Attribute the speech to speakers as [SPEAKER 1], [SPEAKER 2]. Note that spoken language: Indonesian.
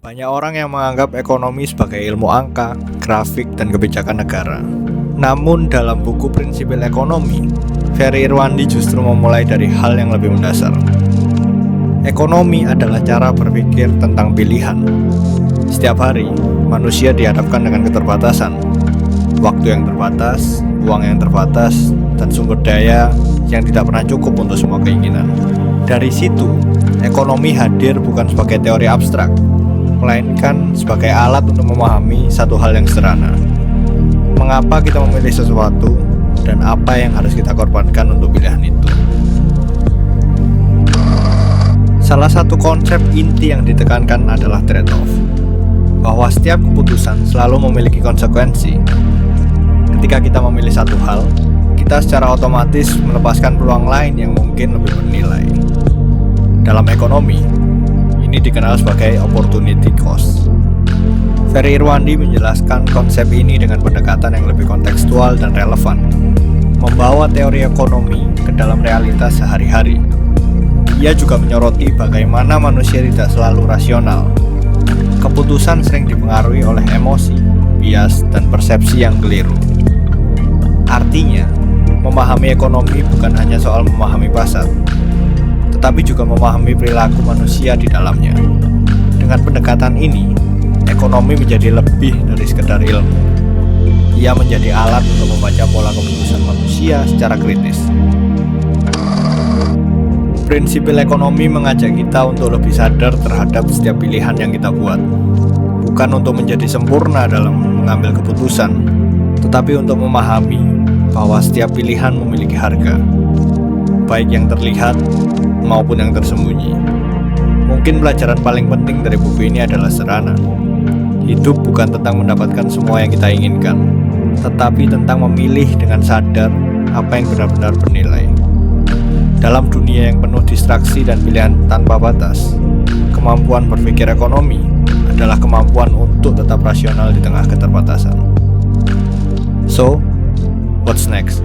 [SPEAKER 1] Banyak orang yang menganggap ekonomi sebagai ilmu angka, grafik, dan kebijakan negara. Namun dalam buku Prinsipil Ekonomi, Ferry Irwandi justru memulai dari hal yang lebih mendasar. Ekonomi adalah cara berpikir tentang pilihan. Setiap hari, manusia dihadapkan dengan keterbatasan. Waktu yang terbatas, uang yang terbatas, dan sumber daya yang tidak pernah cukup untuk semua keinginan. Dari situ, ekonomi hadir bukan sebagai teori abstrak, melainkan sebagai alat untuk memahami satu hal yang sederhana. Mengapa kita memilih sesuatu, dan apa yang harus kita korbankan untuk pilihan itu. Salah satu konsep inti yang ditekankan adalah trade-off, bahwa setiap keputusan selalu memiliki konsekuensi. Ketika kita memilih satu hal, kita secara otomatis melepaskan peluang lain yang mungkin lebih bernilai. Dalam ekonomi, ini dikenal sebagai opportunity cost. Ferry Irwandi menjelaskan konsep ini dengan pendekatan yang lebih kontekstual dan relevan, membawa teori ekonomi ke dalam realitas sehari-hari. Ia juga menyoroti bagaimana manusia tidak selalu rasional. Keputusan sering dipengaruhi oleh emosi, bias, dan persepsi yang keliru. Artinya, memahami ekonomi bukan hanya soal memahami pasar, tetapi juga memahami perilaku manusia di dalamnya. Dengan pendekatan ini, ekonomi menjadi lebih dari sekedar ilmu. Ia menjadi alat untuk membaca pola keputusan manusia secara kritis. Prinsipil ekonomi mengajak kita untuk lebih sadar terhadap setiap pilihan yang kita buat. Bukan untuk menjadi sempurna dalam mengambil keputusan, tetapi untuk memahami bahwa setiap pilihan memiliki harga, baik yang terlihat maupun yang tersembunyi. Mungkin pelajaran paling penting dari buku ini adalah sederhana. Hidup bukan tentang mendapatkan semua yang kita inginkan, tetapi tentang memilih dengan sadar apa yang benar-benar bernilai. Dalam dunia yang penuh distraksi dan pilihan tanpa batas, kemampuan berpikir ekonomi adalah kemampuan untuk tetap rasional di tengah keterbatasan. So, what's next?